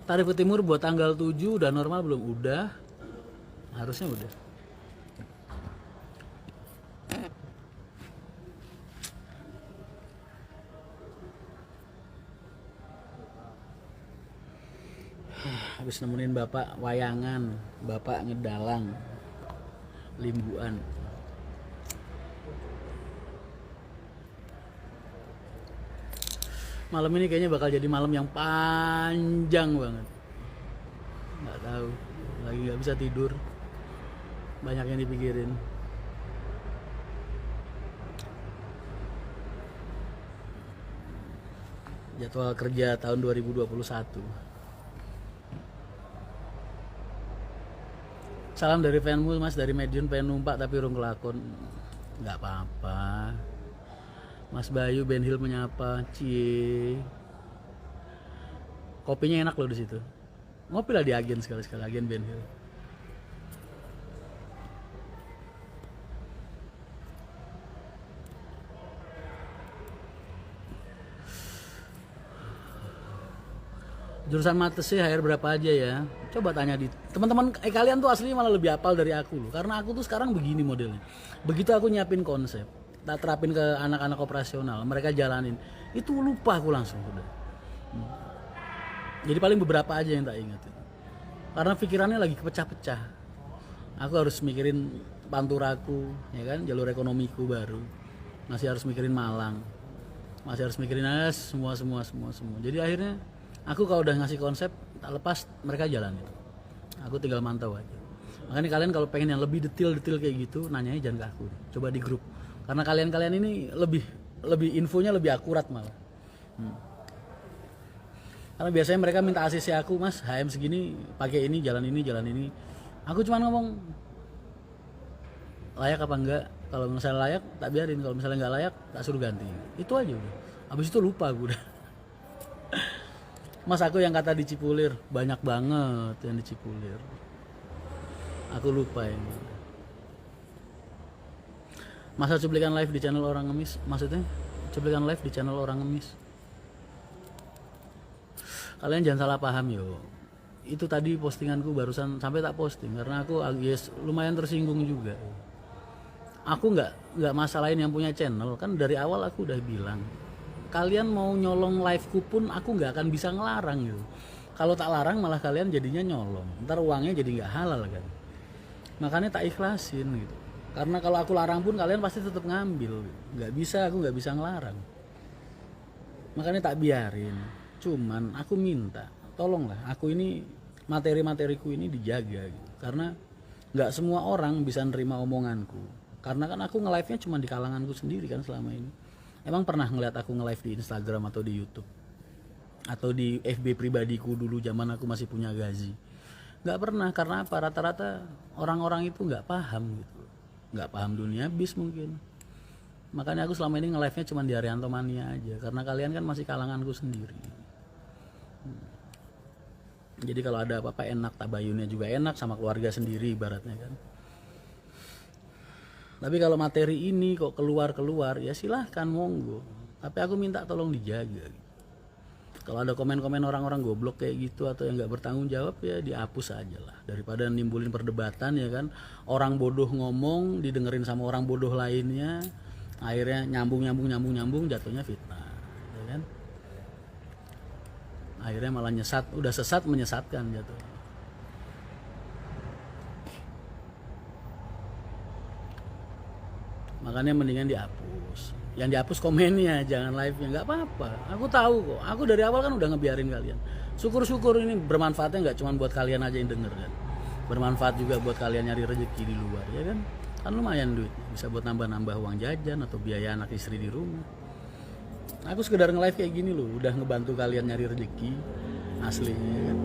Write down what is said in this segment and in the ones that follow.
Tarif ke Timur buat tanggal 7 udah normal belum? Udah. Harusnya udah. Habis nemenin bapak wayangan, bapak ngedalang, limbuan. Malam ini kayaknya bakal jadi malam yang panjang banget. Nggak tahu, lagi nggak bisa tidur. Banyak yang dipikirin. Jadwal kerja tahun 2021. Salam dari fanmu mas, dari Medion pengen numpak tapi urung kelakon. Nggak apa-apa. Mas Bayu Ben Hill menyapa, cie. Kopinya enak loh di situ. Ngopi lah di Agen sekali-sekali, Agen Ben Hill. Jurusan mate sih HR berapa aja ya? Coba tanya di teman-teman. Kalian tuh aslinya malah lebih hafal dari aku loh. Karena aku tuh sekarang begini modelnya. Begitu aku nyiapin konsep, tak terapin ke anak-anak operasional, mereka jalanin, itu lupa aku langsung udah. Jadi paling beberapa aja yang tak ingat. Karena pikirannya lagi kepecah-pecah. Aku harus mikirin panturaku, ya kan, jalur ekonomiku baru. Masih harus mikirin Malang. Masih harus mikirin semua. Jadi akhirnya aku kalau udah ngasih konsep, tak lepas mereka jalanin. Aku tinggal mantau aja. Makanya kalian kalau pengen yang lebih detail kayak gitu, nanyanya jangan ke aku. Coba di grup. Karena kalian ini lebih infonya lebih akurat malah. Karena biasanya mereka minta ACC aku, mas HM segini, pakai ini, jalan ini. Aku cuma ngomong layak apa enggak. Kalau misalnya layak, tak biarin. Kalau misalnya nggak layak, tak suruh ganti. Itu aja udah. Abis itu lupa gue udah. Mas aku yang kata di Cipulir, banyak banget yang di Cipulir. Aku lupa ini. Masa cuplikan live di channel orang ngemis? Maksudnya cuplikan live di channel orang ngemis? Kalian jangan salah paham yo. Itu tadi postinganku barusan sampai tak posting karena aku lumayan tersinggung juga. Aku nggak masalahin yang punya channel, kan dari awal aku udah bilang. Kalian mau nyolong liveku pun aku nggak akan bisa ngelarang gitu. Kalau tak larang malah kalian jadinya nyolong. Ntar uangnya jadi nggak halal kan. Makanya tak ikhlasin gitu. Karena kalau aku larang pun kalian pasti tetap ngambil. Nggak bisa, aku nggak bisa ngelarang. Makanya tak biarin. Cuman aku minta, tolonglah aku ini materi-materiku ini dijaga gitu. Karena nggak semua orang bisa nerima omonganku. Karena kan aku nge-live-nya cuma di kalanganku sendiri kan selama ini. Emang pernah ngeliat aku nge-live di Instagram atau di YouTube? Atau di FB pribadiku dulu zaman aku masih punya gazi? Nggak pernah, karena apa? Rata-rata orang-orang itu nggak paham gitu. Nggak paham dunia bis mungkin. Makanya aku selama ini nge-live-nya cuma di Arianto Mania aja. Karena kalian kan masih kalanganku sendiri. Jadi kalau ada apa-apa enak, tabayunnya juga enak sama keluarga sendiri ibaratnya kan. Tapi kalau materi ini kok keluar ya silahkan monggo. Tapi aku minta tolong dijaga. Kalau ada komen-komen orang-orang goblok kayak gitu atau yang nggak bertanggung jawab ya dihapus aja lah. Daripada nimbulin perdebatan ya kan. Orang bodoh ngomong didengerin sama orang bodoh lainnya, akhirnya nyambung jatuhnya fitnah, ya kan? Akhirnya malah udah sesat menyesatkan jatuh. Makanya mendingan dihapus. Yang dihapus komennya, jangan live-nya. Nggak apa-apa, aku tahu kok. Aku dari awal kan udah ngebiarin kalian. Syukur-syukur ini bermanfaatnya nggak cuma buat kalian aja yang denger kan. Bermanfaat juga buat kalian nyari rezeki di luar, ya kan? Kan lumayan duit, bisa buat nambah-nambah uang jajan atau biaya anak istri di rumah. Aku sekedar nge-live kayak gini loh, udah ngebantu kalian nyari rezeki aslinya kan.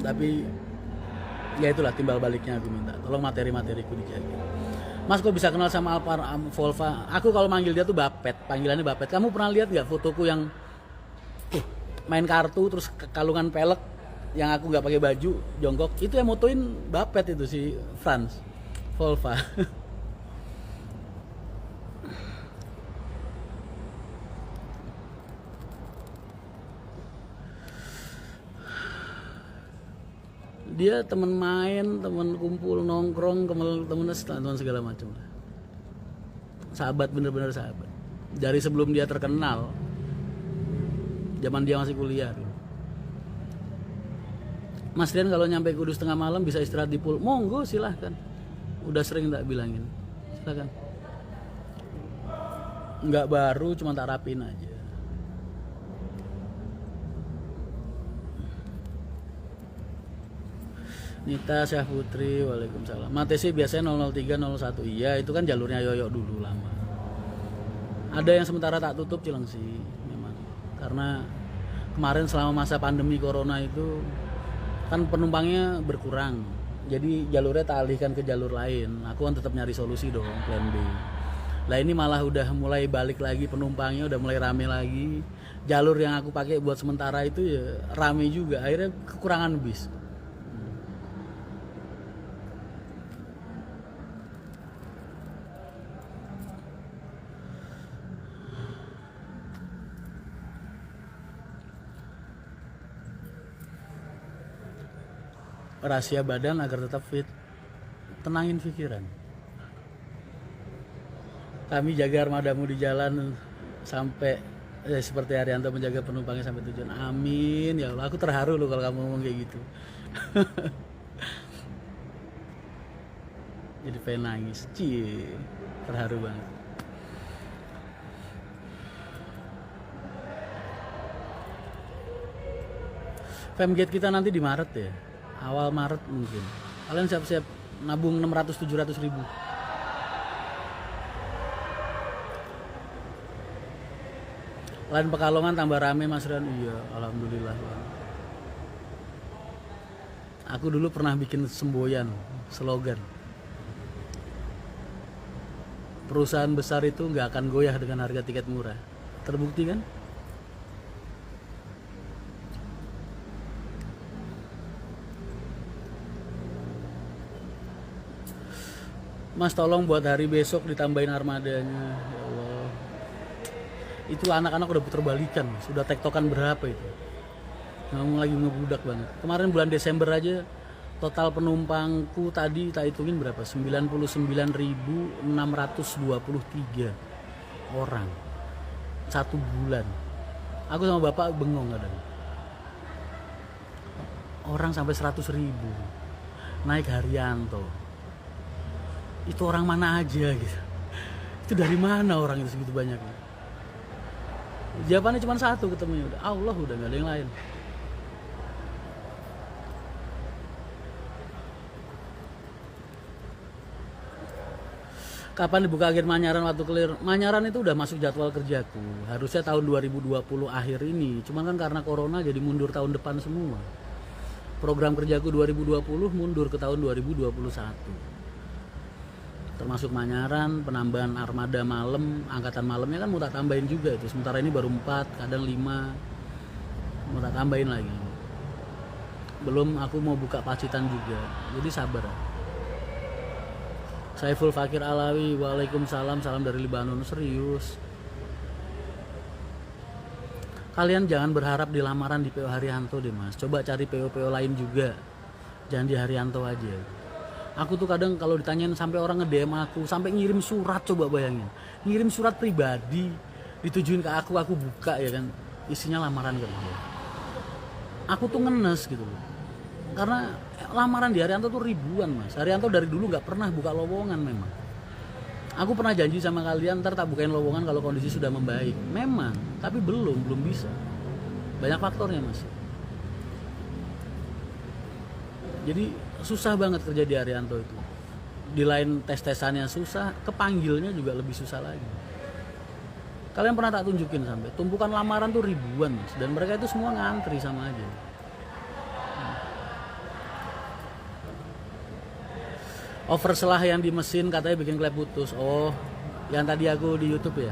Tapi ya itulah timbal baliknya aku minta. Tolong materi-materiku dijaga. Mas kok bisa kenal sama Alvar Volva? Aku kalau manggil dia tuh Bapet, panggilannya Bapet. Kamu pernah lihat nggak fotoku yang main kartu terus kalungan pelek yang aku nggak pakai baju jongkok? Itu yang motoin Bapet itu si Franz Volva. Dia teman main, teman kumpul, nongkrong, teman segala macam lah. Sahabat, bener-bener sahabat. Dari sebelum dia terkenal, zaman dia masih kuliah dulu. Mas Rian kalau nyampe Kudus tengah malam bisa istirahat di pool, monggo silahkan. Udah sering tak bilangin, silahkan. Nggak baru, cuma tak rapin aja. Nita Syah Putri, waalaikumsalam. Matesi biasanya 003, 01. Iya, itu kan jalurnya Yoyo dulu lama. Ada yang sementara tak tutup Cilengsi, memang. Karena kemarin selama masa pandemi corona itu kan penumpangnya berkurang. Jadi jalurnya tak alihkan ke jalur lain. Aku kan tetap nyari solusi dong, plan B. Lah ini malah udah mulai balik lagi penumpangnya, udah mulai rame lagi. Jalur yang aku pakai buat sementara itu ya rame juga. Akhirnya kekurangan bis. Rahasia badan agar tetap fit, tenangin pikiran. Kami jaga armadamu di jalan sampai seperti Haryanto menjaga penumpangnya sampai tujuan. Amin ya Allah. Aku terharu loh kalau kamu ngomong kayak gitu. Jadi pengen nangis. Cie, terharu banget. Femgate kita nanti di Maret ya, awal Maret mungkin. Kalian siap-siap nabung 600-700 ribu. Lain Pekalongan tambah rame Mas Rian. Iya, alhamdulillah. Aku dulu pernah bikin semboyan, slogan. Perusahaan besar itu nggak akan goyah dengan harga tiket murah. Terbukti kan? Mas tolong buat hari besok ditambahin armadanya. Ya Allah. Itu anak-anak udah puter balikan, sudah tektokan berapa itu. Ngomong lagi ngebudak banget. Kemarin bulan Desember aja total penumpangku tadi tak hitungin berapa? 99.623 orang. 1 bulan. Aku sama bapak bengong kadang. Orang sampai 100.000. Naik Haryanto. Itu orang mana aja gitu. Itu dari mana orang itu segitu banyaknya? Jawabannya cuma satu ketemunya, udah Allah, udah nggak ada yang lain. Kapan dibuka agen Manyaran waktu clear? Manyaran itu udah masuk jadwal kerjaku. Harusnya tahun 2020 akhir ini. Cuman kan karena corona jadi mundur tahun depan semua. Program kerjaku 2020 mundur ke tahun 2021. Termasuk Manyaran, penambahan armada malam, angkatan malamnya kan mau tak tambahin juga itu. Sementara ini baru 4, kadang 5. Mau tak tambahin lagi. Belum aku mau buka Pacitan juga. Jadi sabar. Saiful Fakir Alawi, waalaikumsalam, salam dari Libanon. Serius. Kalian jangan berharap di lamaran di PO Haryanto deh Mas. Coba cari PO-PO lain juga. Jangan di Haryanto aja. Aku tuh kadang kalau ditanyain sampai orang nge-DM aku, sampai ngirim surat, coba bayangin. Ngirim surat pribadi, ditujuin ke aku buka ya kan. Isinya lamaran kerja. Aku tuh ngenes gitu loh. Karena lamaran di Haryanto tuh ribuan Mas. Haryanto dari dulu gak pernah buka lowongan memang. Aku pernah janji sama kalian ntar tak bukain lowongan kalau kondisi sudah membaik. Memang, tapi belum bisa. Banyak faktornya Mas. Jadi susah banget kerja di Haryanto itu. Di lain tes-tesannya susah, kepanggilnya juga lebih susah lagi. Kalian pernah tak tunjukin sampai tumpukan lamaran tuh ribuan Mas. Dan mereka itu semua ngantri sama aja. Overselah yang di mesin katanya bikin klep putus. Oh, yang tadi aku di YouTube ya.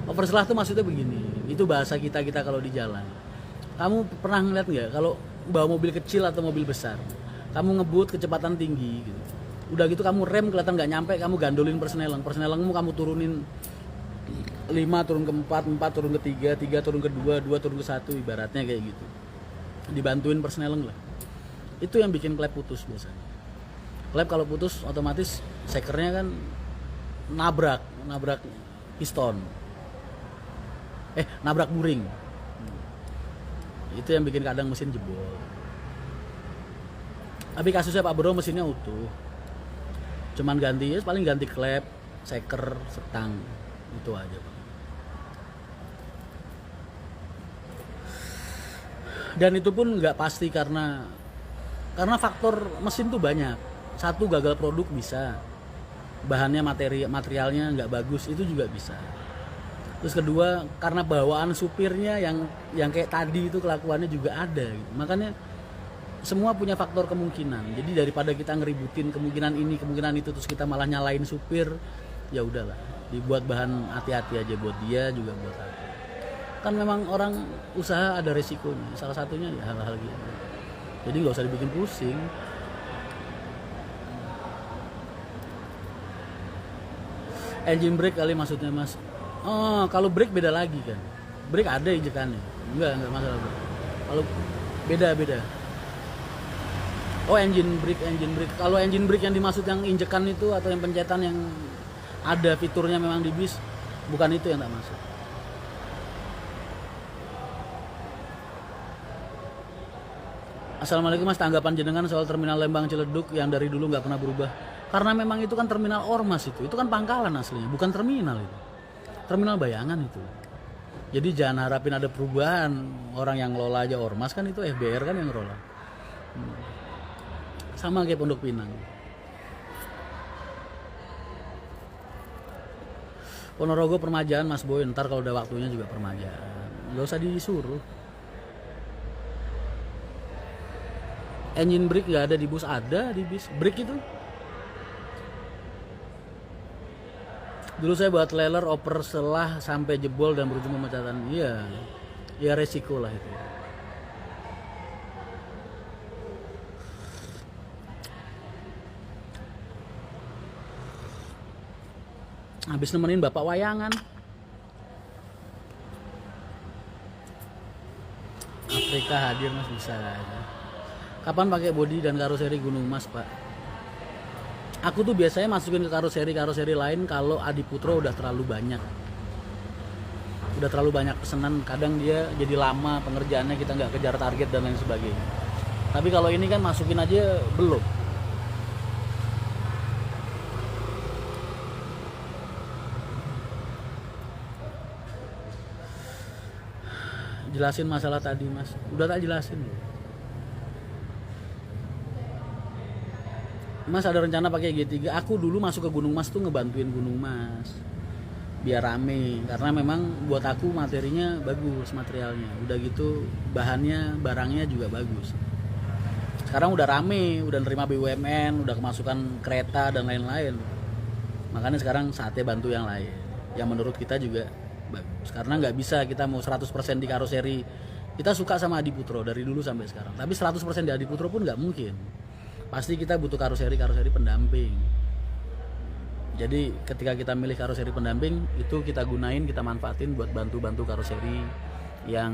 Overselah tuh maksudnya begini. Itu bahasa kita kalau di jalan. Kamu pernah ngeliat nggak kalau bawa mobil kecil atau mobil besar? Kamu ngebut kecepatan tinggi gitu. Udah gitu kamu rem kelihatan nggak nyampe, kamu gandolin persnelengmu kamu turunin 5 turun ke 4 turun ke 3 turun ke 2 turun ke 1, ibaratnya kayak gitu. Dibantuin persneleng lah. Itu yang bikin klep putus biasanya. Klep kalau putus otomatis sekernya kan nabrak piston, nabrak buring. Itu yang bikin kadang mesin jebol. Tapi kasusnya Pak Bro mesinnya utuh, cuman ganti paling ganti klep, seker, setang, itu aja Pak. Dan itu pun nggak pasti karena faktor mesin tuh banyak. Satu, gagal produk bisa, bahannya materialnya nggak bagus, itu juga bisa. Terus kedua, karena bawaan supirnya yang kayak tadi itu kelakuannya juga ada gitu. Makanya semua punya faktor kemungkinan. Jadi daripada kita ngeributin kemungkinan ini kemungkinan itu terus kita malah nyalain supir, ya udahlah, dibuat bahan hati-hati aja buat dia juga buat aku. Kan memang orang usaha ada resikonya, salah satunya ya hal-hal gitu. Jadi nggak usah dibikin pusing. Engine brake kali maksudnya Mas. Oh, kalau brake beda lagi kan. Brake ada injekannya. Enggak masalah bro. Kalau beda. Oh, engine brake. Kalau engine brake yang dimaksud yang injekan itu atau yang pencetan yang ada fiturnya memang di bis, bukan itu yang tak maksud. Assalamualaikum Mas, tanggapan jenengan soal terminal Lembang Ciledug yang dari dulu nggak pernah berubah. Karena memang itu kan terminal ormas itu kan pangkalan aslinya, bukan terminal itu. Terminal bayangan itu. Jadi jangan harapin ada perubahan. Orang yang ngelola aja ormas kan itu FBR kan yang ngelola. Sama kayak Pondok Pinang. Ponorogo permajaan Mas Boy, ntar kalau udah waktunya juga permajaan. Gak usah disuruh. Engine brake gak ada di bus, ada di bis. Brake itu dulu saya buat leler oper setelah sampai jebol dan berujung pemecatan. Iya, ya resiko lah itu. Habis nemenin bapak wayangan. Afrika hadir Mas, bisa aja. Kapan pakai bodi dan karoseri Gunung Mas Pak? Aku tuh biasanya masukin ke karoseri lain kalau Adiputro udah terlalu banyak pesanan, kadang dia jadi lama pengerjaannya, kita nggak kejar target dan lain sebagainya. Tapi kalau ini kan masukin aja belum. Jelasin masalah tadi Mas, udah tak jelasin loh. Mas ada rencana pakai G3? Aku dulu masuk ke Gunung Mas tuh ngebantuin Gunung Mas biar rame, karena memang buat aku materinya bagus, materialnya udah gitu, bahannya barangnya juga bagus. Sekarang udah rame, udah nerima BUMN, udah kemasukan kereta dan lain-lain, makanya sekarang saatnya bantu yang lain yang menurut kita juga bagus. Karena nggak bisa kita mau 100% di karoseri. Kita suka sama Adiputro dari dulu sampai sekarang, tapi 100% di Adiputro pun nggak mungkin. Pasti kita butuh karoseri pendamping. Jadi ketika kita milih karoseri pendamping, itu kita gunain, kita manfaatin buat bantu-bantu karoseri yang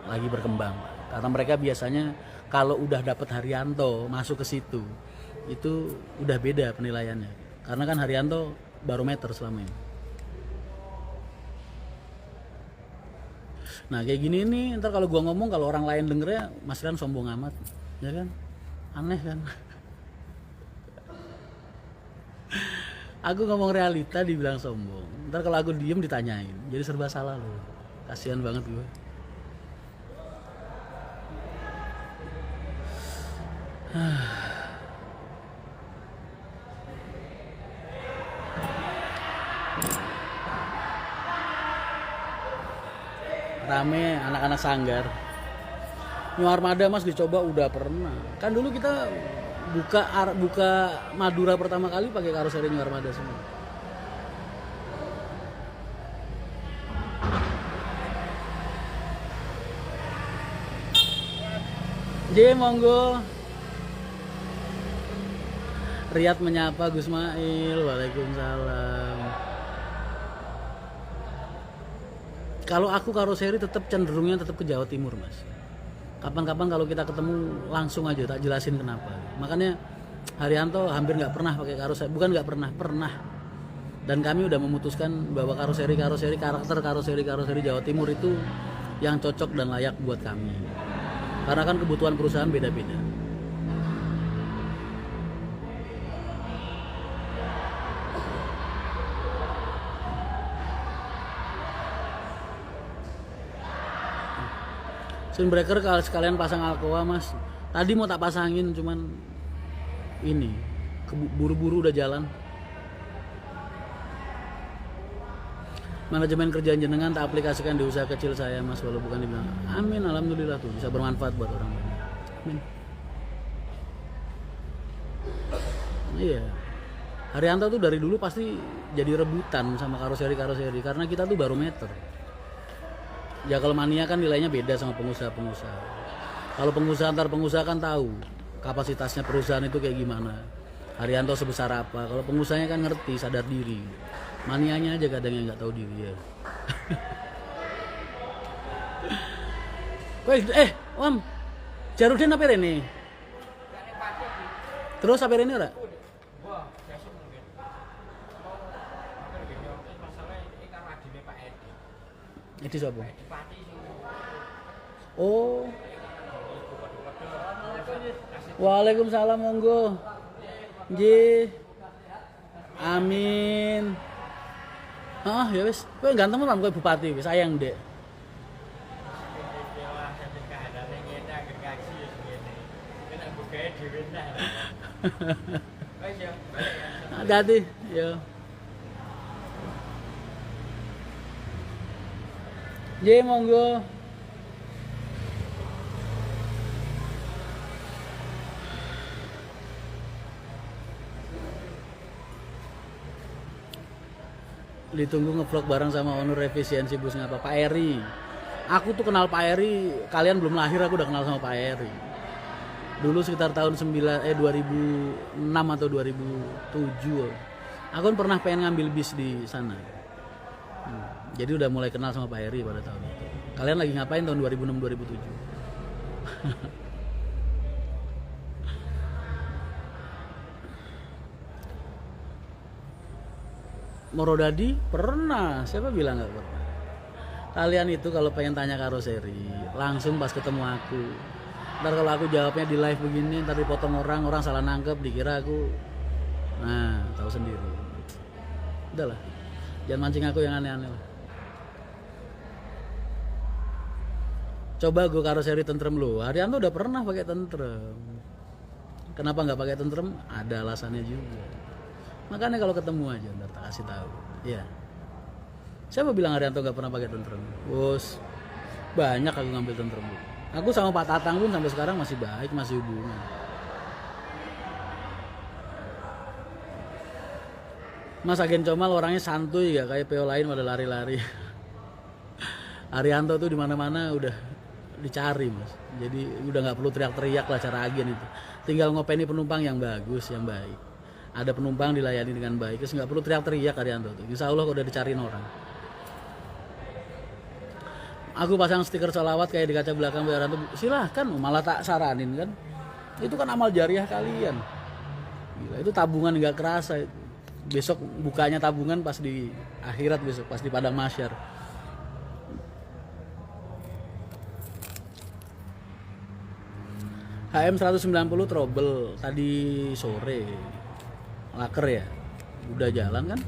lagi berkembang. Karena mereka biasanya kalau udah dapet Haryanto masuk ke situ, itu udah beda penilaiannya. Karena kan Haryanto barometer selama ini. Nah kayak gini nih, ntar kalau gua ngomong, kalau orang lain dengernya, Mas Ran sombong amat, ya kan? Aneh kan? Aku ngomong realita dibilang sombong. Ntar kalau aku diem ditanyain, jadi serba salah loh. Kasihan banget gue. Rame anak-anak sanggar. New Armada Mas dicoba udah pernah. Kan dulu kita buka Madura pertama kali pakai karoseri New Armada semua. Monggo. Riyad menyapa Gus Mail. Waalaikumsalam. Kalau aku karoseri tetap cenderungnya tetap ke Jawa Timur Mas. Kapan-kapan kalau kita ketemu langsung aja tak jelasin kenapa. Makanya Haryanto hampir nggak pernah pakai karoseri, bukan nggak pernah. Dan kami udah memutuskan bahwa karakter karoseri Jawa Timur itu yang cocok dan layak buat kami. Karena kan kebutuhan perusahaan beda-beda. Sunbreaker kalau sekalian pasang Alcoa mas. Tadi mau tak pasangin cuman ini buru-buru udah jalan. Manajemen kerjaan jenengan tak aplikasikan di usaha kecil saya mas, walau bukan dibilang. Amin, alhamdulillah tuh bisa bermanfaat buat orang banyak. Amin. Iya. Haryanto tuh dari dulu pasti jadi rebutan sama karoseri karena kita tuh barometer. Ya kalau mania kan nilainya beda sama pengusaha-pengusaha. Kalau pengusaha antar pengusaha kan tahu kapasitasnya perusahaan itu kayak gimana. Haryanto sebesar apa. Kalau pengusahanya kan ngerti, sadar diri. Manianya aja kadang yang nggak tahu diri ya. Om, Jarudin apa ini? Terus apa ini ora? Itu siapa? Oh. Waalaikumsalam monggo. Nggih. Amin. Ah, ya wis. Kowe ganteng apa kowe bupati wis sayang, Dek. Hati-hati, yo. Nggih, monggo. Ditunggu ngevlog bareng sama owner efisiensi bus ngapa Pak Eri. Aku tuh kenal Pak Eri, kalian belum lahir aku udah kenal sama Pak Eri. Dulu sekitar tahun 2006 atau 2007. Aku kan pernah pengen ngambil bis di sana. Jadi udah mulai kenal sama Pak Eri pada tahun itu. Kalian lagi ngapain tahun 2006 2007? Morodadi pernah, siapa bilang nggak pernah? Kalian itu kalau pengen tanya karoseri langsung pas ketemu aku. Ntar kalau aku jawabnya di live begini ntar dipotong orang salah nangkep dikira aku, nah tahu sendiri. Udahlah, jangan mancing aku yang aneh-aneh lah. Coba gue karoseri tentrem lo. Haryanto udah pernah pakai tentrem. Kenapa nggak pakai tentrem? Ada alasannya juga. Makanya kalau ketemu aja ntar tak kasih tahu. Iya. Siapa bilang Haryanto nggak pernah pakai tentrem? Bos, banyak aku ngambil tentrem. Aku sama Pak Tatang pun sampai sekarang masih baik, masih hubungan. Mas Agen Comal orangnya santuy ya, kayak PO lain pada lari-lari. Haryanto tuh di mana-mana udah dicari mas. Jadi udah nggak perlu teriak-teriak lah cara agen itu. Tinggal ngopeni penumpang yang bagus, yang baik. Ada penumpang dilayani dengan baik, terus nggak perlu teriak-teriak Haryanto tuh. Insya Allah udah dicariin orang. Aku pasang stiker sholawat kayak di kaca belakang Haryanto, silahkan, malah tak saranin kan. Itu kan amal jariah kalian. Gila, itu tabungan nggak kerasa. Besok bukanya tabungan pas di akhirat besok, pas di padang mahsyar. HM 190 trouble tadi sore. Laker ya. Udah jalan kan?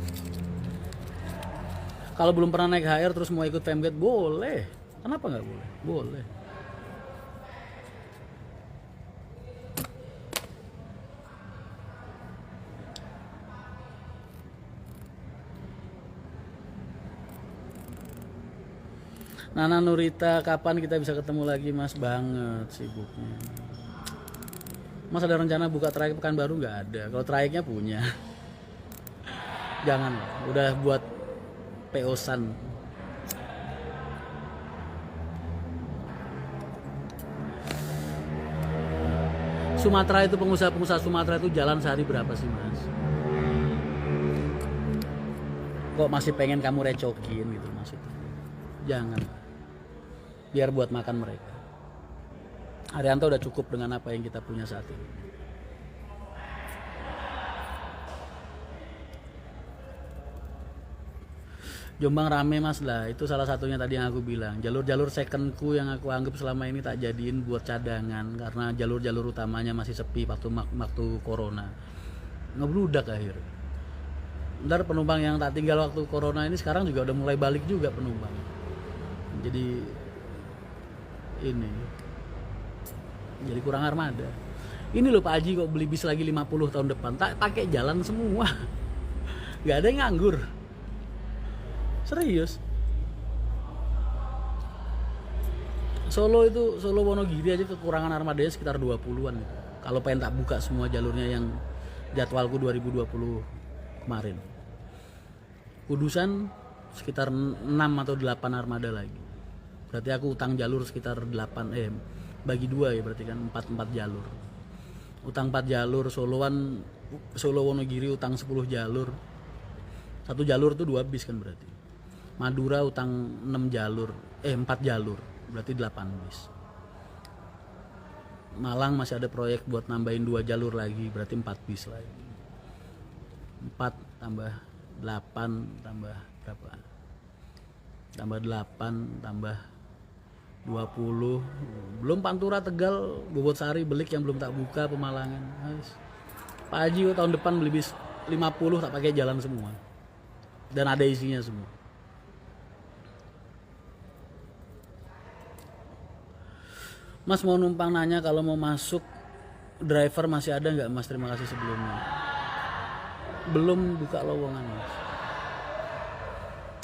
Kalau belum pernah naik HR terus mau ikut Femgate boleh. Kenapa nggak boleh? Boleh. Nana Nurita, kapan kita bisa ketemu lagi mas? Banget sibuknya. Mas ada rencana buka trayek Pekanbaru? Nggak ada. Kalau trayeknya punya. Jangan, udah buat PO-san. Sumatera itu pengusaha-pengusaha Sumatera itu jalan sehari berapa sih mas? Kok masih pengen kamu recokin gitu maksudnya? Jangan. Biar buat makan mereka. Haryanto udah cukup dengan apa yang kita punya saat ini. Jombang rame mas lah, itu salah satunya tadi yang aku bilang. Jalur-jalur secondku yang aku anggap selama ini tak jadiin buat cadangan karena jalur-jalur utamanya masih sepi waktu corona. Ngebludak akhirnya. Ntar penumpang yang tak tinggal waktu corona ini sekarang juga udah mulai balik juga penumpang. Jadi ini jadi kurang armada. Ini loh Pak Haji kok beli bis lagi 50 tahun depan, tak pakai jalan semua. Nggak ada yang nganggur. Serius. Solo Wonogiri aja kekurangan armadanya sekitar 20-an. Kalau pengen tak buka semua jalurnya yang jadwalku 2020 kemarin. Kudusan sekitar 6 atau 8 armada lagi. Berarti aku utang jalur sekitar 8 bagi 2 ya, berarti kan 4 jalur. Utang 4 jalur, Solo Wonogiri utang 10 jalur. Satu jalur tuh 2 bis kan berarti. Madura utang 4 jalur, berarti 8 bis. Malang masih ada proyek buat nambahin 2 jalur lagi, berarti 4 bis lagi. 4 tambah 8 tambah berapa? Tambah 8 tambah 20. Belum Pantura, Tegal, Bobotsari, Belik yang belum tak buka, Pemalangan. Pak Haji tahun depan beli bis 50 tak pakai jalan semua. Dan ada isinya semua. Mas mau numpang nanya kalau mau masuk driver masih ada nggak mas? Terima kasih sebelumnya. Belum buka lowongan mas.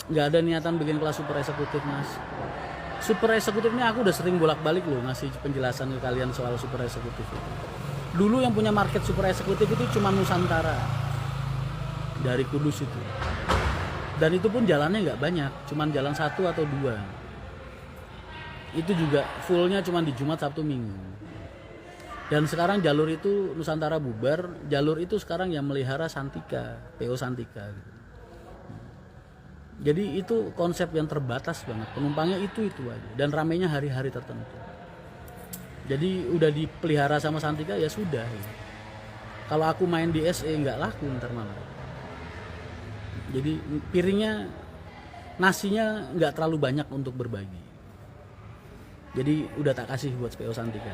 Nggak ada niatan bikin kelas super eksekutif mas. Super eksekutif ini aku udah sering bolak-balik loh ngasih penjelasan ke kalian soal super eksekutif itu. Dulu yang punya market super eksekutif itu cuma Nusantara dari Kudus itu. Dan itu pun jalannya nggak banyak, cuma jalan 1 atau 2. Itu juga fullnya cuma di Jumat, Sabtu, Minggu. Dan sekarang jalur itu Nusantara bubar, jalur itu sekarang yang melihara Santika, PO Santika. Jadi itu konsep yang terbatas banget, penumpangnya itu aja, dan ramainya hari-hari tertentu. Jadi udah dipelihara sama Santika ya sudah. Kalau aku main di SE nggak laku ntar malah. Jadi piringnya, nasinya nggak terlalu banyak untuk berbagi. Jadi udah tak kasih buat PO Santika.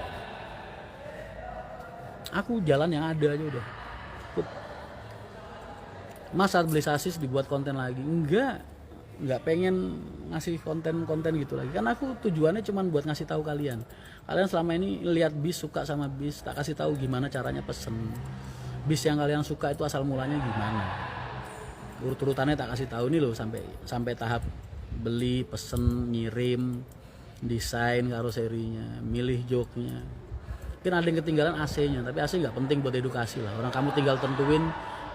Aku jalan yang ada aja udah. Mas saat beli sasis dibuat konten lagi? Enggak pengen ngasih konten-konten gitu lagi. Kan aku tujuannya cuma buat ngasih tahu kalian. Kalian selama ini lihat bis, suka sama bis, tak kasih tahu gimana caranya pesen. Bis yang kalian suka itu asal mulanya gimana. Urut-urutannya tak kasih tahu nih loh sampai tahap beli, pesen, ngirim, desain karoserinya, milih joknya. Mungkin ada yang ketinggalan AC-nya, tapi AC nggak penting buat edukasi lah. Orang kamu tinggal tentuin,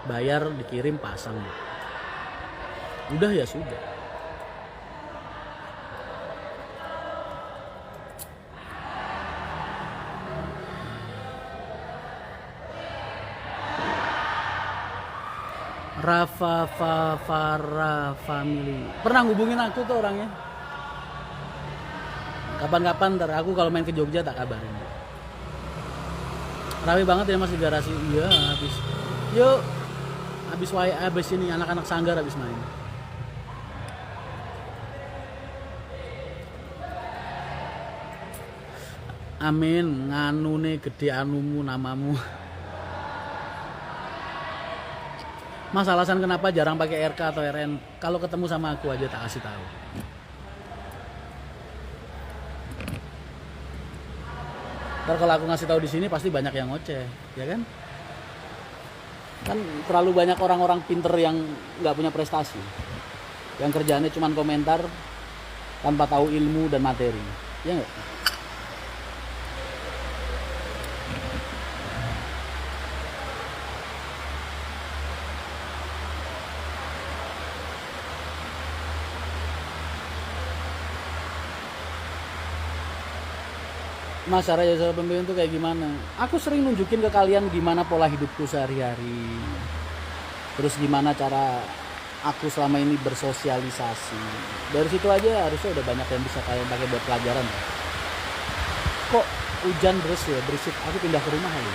bayar, dikirim, pasang. Udah ya sudah. Rafa Farah Family. Pernah ngubungin aku tuh orangnya. Kapan-kapan ntar aku kalau main ke Jogja tak kabarin. Rawi banget ya mas di garasi. Iya habis. Yuk. Habis ini anak-anak sanggar habis main. Amin, nganune gede anumu namamu. Mas alasan kenapa jarang pakai RK atau RN? Kalau ketemu sama aku aja tak kasih tahu. Ntar kalau aku ngasih tahu di sini pasti banyak yang ngoceh, ya kan? Kan terlalu banyak orang-orang pinter yang nggak punya prestasi, yang kerjaannya cuma komentar tanpa tahu ilmu dan materi, ya nggak? Mas cara jasa pembimbing itu kayak gimana? Aku sering nunjukin ke kalian gimana pola hidupku sehari-hari. Terus gimana cara aku selama ini bersosialisasi. Dari situ aja harusnya udah banyak yang bisa kalian pakai buat pelajaran. Kok hujan terus ya berisik. Aku pindah ke rumah kali.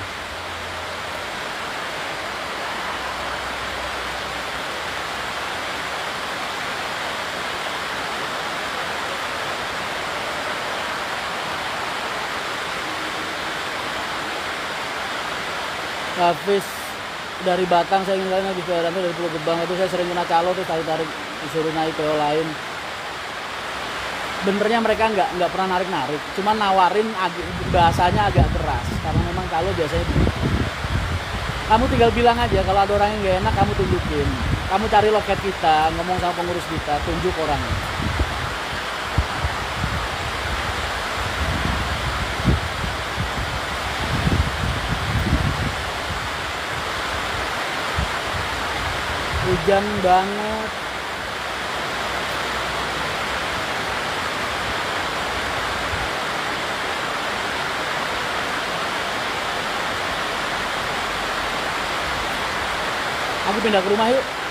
Hafiz dari Batang, saya ingin kalian habis bayaran dari Pulau Gebang. Itu saya sering kena calo tuh, tarik-tarik disuruh naik ke lain. Benernya mereka nggak pernah narik-narik, cuman nawarin bahasanya agak keras karena memang calo biasanya kamu tinggal bilang aja kalau ada orang yang nggak enak, kamu tunjukin, kamu cari loket kita, ngomong sama pengurus kita, tunjuk orangnya. Hujan banget. Aku pindah ke rumah yuk.